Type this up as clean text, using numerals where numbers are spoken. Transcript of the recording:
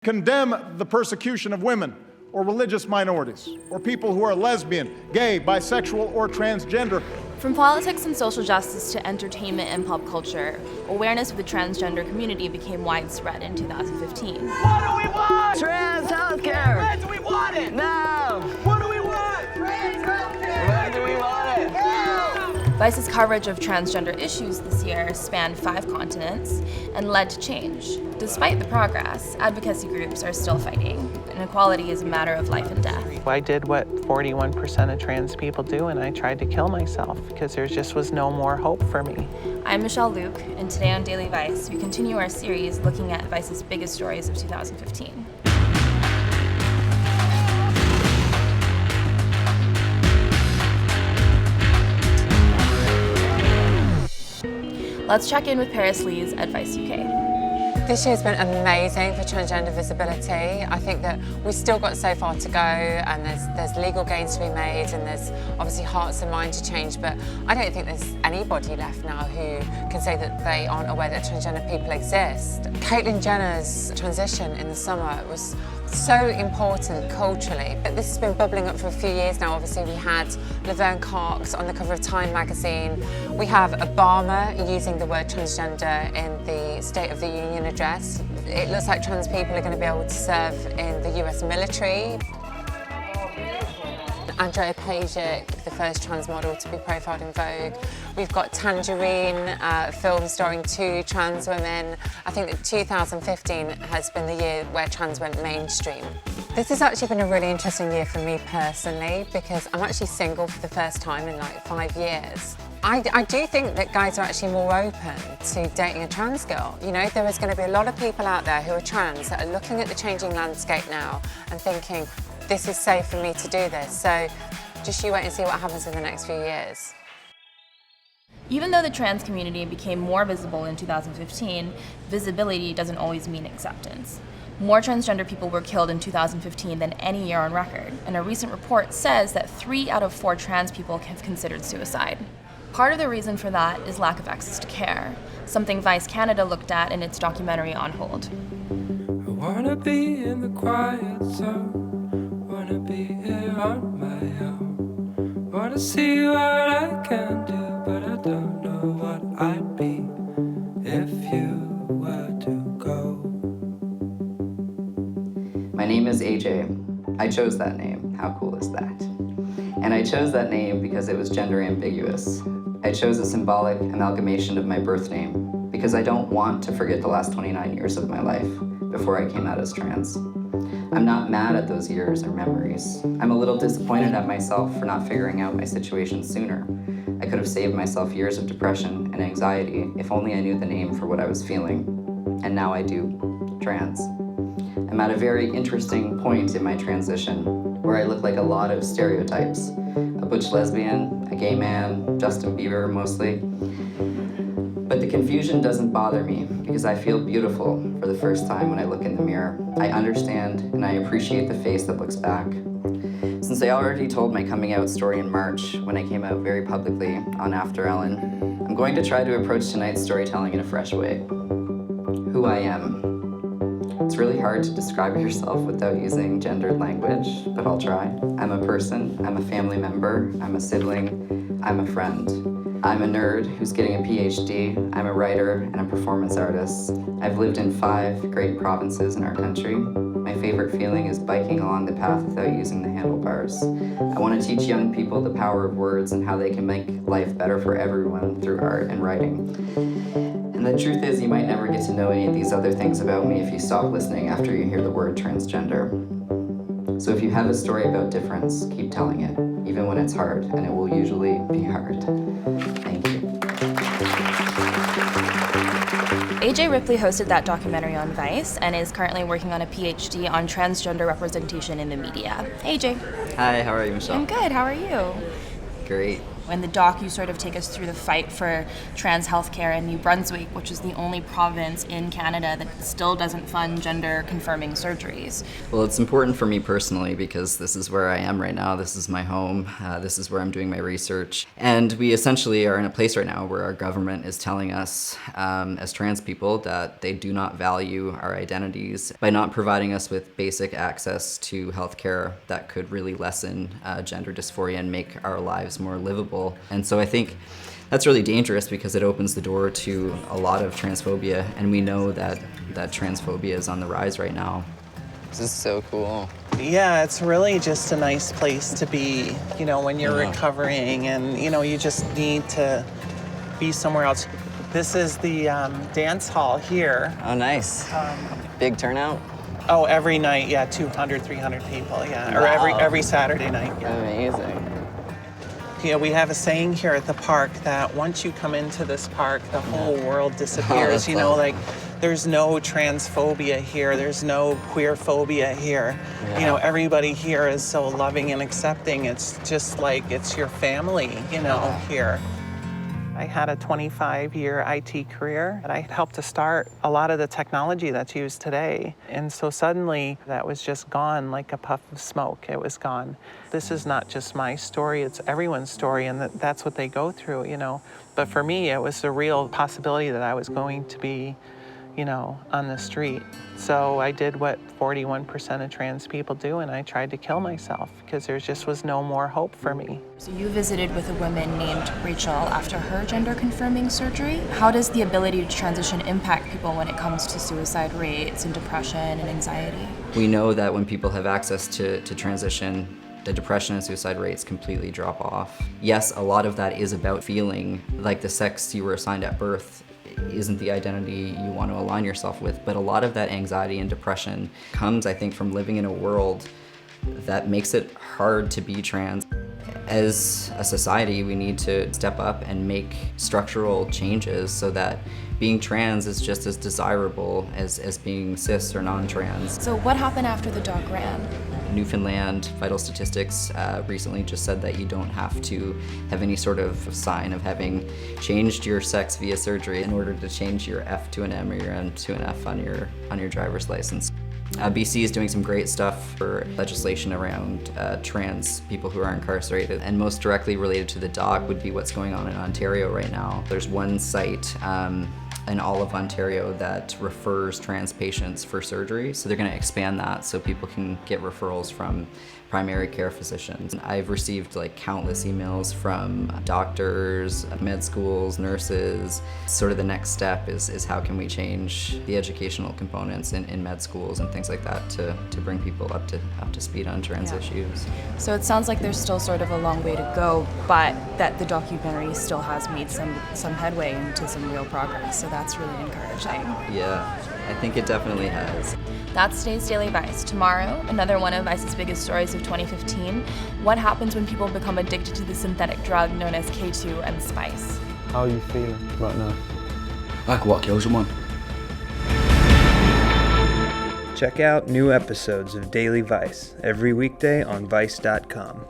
Condemn the persecution of women or religious minorities or people who are lesbian, gay, bisexual, or transgender. From politics and social justice to entertainment and pop culture, awareness of the transgender community became widespread in 2015. What do we want? Trans healthcare! When do we want it? Now! What do we want? Trans healthcare! When do we want it? Now! Vice's coverage of transgender issues this year spanned 5 continents and led to change. Despite the progress, advocacy groups are still fighting. Inequality is a matter of life and death. I did what 41% of trans people do, and I tried to kill myself because there just was no more hope for me. I'm Michelle Luke, and today on Daily Vice, we continue our series looking at Vice's biggest stories of 2015. Let's check in with Paris Lees at Vice UK. This year's been amazing for transgender visibility. I think that we've still got so far to go, and there's legal gains to be made, and there's obviously hearts and minds to change, but I don't think there's anybody left now who can say that they aren't aware that transgender people exist. Caitlyn Jenner's transition in the summer was so important culturally, but this has been bubbling up for a few years now. Obviously, we had Laverne Cox on the cover of Time magazine. We have Obama using the word transgender in the State of the Union address. It looks like trans people are going to be able to serve in the US military. Andrea Pajic, the first trans model to be profiled in Vogue. We've got Tangerine, film starring 2 trans women. I think that 2015 has been the year where trans went mainstream. This has actually been a really interesting year for me personally, because I'm actually single for the first time in like 5 years. I do think that guys are actually more open to dating a trans girl. You know, there is going to be a lot of people out there who are trans that are looking at the changing landscape now and thinking, this is safe for me to do this. So just you wait and see what happens in the next few years. Even though the trans community became more visible in 2015, visibility doesn't always mean acceptance. More transgender people were killed in 2015 than any year on record, and a recent report says that 3 out of 4 trans people have considered suicide. Part of the reason for that is lack of access to care, something Vice Canada looked at in its documentary On Hold. I wanna be in the quiet zone, wanna be here on my own, wanna see what I can do, but I don't know what I'd be if you were to go. My name is AJ. I chose that name. How cool is that? And I chose that name because it was gender ambiguous. I chose a symbolic amalgamation of my birth name because I don't want to forget the last 29 years of my life before I came out as trans. I'm not mad at those years or memories. I'm a little disappointed at myself for not figuring out my situation sooner. I could have saved myself years of depression and anxiety if only I knew the name for what I was feeling. And now I do. Trans. I'm at a very interesting point in my transition where I look like a lot of stereotypes. A butch lesbian, a gay man, Justin Bieber mostly. But the confusion doesn't bother me because I feel beautiful for the first time when I look in the mirror. I understand and I appreciate the face that looks back. Since I already told my coming out story in March when I came out very publicly on After Ellen, I'm going to try to approach tonight's storytelling in a fresh way. Who I am. It's really hard to describe yourself without using gendered language, but I'll try. I'm a person, I'm a family member, I'm a sibling, I'm a friend. I'm a nerd who's getting a PhD, I'm a writer and a performance artist. I've lived in 5 great provinces in our country. My favorite feeling is biking along the path without using the handlebars. I want to teach young people the power of words and how they can make life better for everyone through art and writing. And the truth is, you might never get to know any of these other things about me if you stop listening after you hear the word transgender. So if you have a story about difference, keep telling it, even when it's hard, and it will usually be hard. Thank you. AJ Ripley hosted that documentary on Vice and is currently working on a PhD on transgender representation in the media. AJ. Hi, how are you, Michelle? I'm good, how are you? Great. In the doc, you sort of take us through the fight for trans healthcare in New Brunswick, which is the only province in Canada that still doesn't fund gender-confirming surgeries. Well, it's important for me personally because this is where I am right now. This is my home. This is where I'm doing my research. And we essentially are in a place right now where our government is telling us as trans people that they do not value our identities by not providing us with basic access to healthcare that could really lessen gender dysphoria and make our lives more livable. And so I think that's really dangerous because it opens the door to a lot of transphobia, and we know that transphobia is on the rise right now. This is so cool. Yeah, it's really just a nice place to be, you know, when you're recovering and, you know, you just need to be somewhere else. This is the dance hall here. Oh, nice. Big turnout? Oh, every night, yeah, 200, 300 people, yeah. Or every Saturday night, yeah. Amazing. Yeah, we have a saying here at the park that once you come into this park, the whole world disappears. You know, like there's no transphobia here, there's no queer phobia here. You know, everybody here is so loving and accepting. It's just like it's your family, you know, here. I had a 25-year IT career, and I helped to start a lot of the technology that's used today. And so suddenly that was just gone like a puff of smoke. It was gone. This is not just my story, it's everyone's story, and that's what they go through, you know. But for me, it was a real possibility that I was going to be, you know, on the street. So I did what 41% of trans people do, and I tried to kill myself because there just was no more hope for me. So you visited with a woman named Rachel after her gender-confirming surgery. How does the ability to transition impact people when it comes to suicide rates and depression and anxiety? We know that when people have access to transition, the depression and suicide rates completely drop off. Yes, a lot of that is about feeling like the sex you were assigned at birth isn't the identity you want to align yourself with, but a lot of that anxiety and depression comes, I think, from living in a world that makes it hard to be trans. As a society, we need to step up and make structural changes so that being trans is just as desirable as being cis or non-trans. So what happened after the doc ran? Newfoundland Vital Statistics recently just said that you don't have to have any sort of sign of having changed your sex via surgery in order to change your F to an M or your M to an F on your driver's license. BC is doing some great stuff for legislation around trans people who are incarcerated, and most directly related to the doc would be what's going on in Ontario right now. There's one site in all of Ontario that refers trans patients for surgery, so they're going to expand that so people can get referrals from primary care physicians. I've received like countless emails from doctors, med schools, nurses. Sort of the next step is how can we change the educational components in med schools and things like that to bring people up to speed on trans issues. So it sounds like there's still sort of a long way to go, but that the documentary still has made some headway into some real progress, so that's really encouraging. Yeah, I think it definitely has. That's today's Daily Vice. Tomorrow, another one of Vice's biggest stories of 2015. What happens when people become addicted to the synthetic drug known as K2 and spice? How are you feeling right now? Like what kills someone? Check out new episodes of Daily Vice every weekday on Vice.com.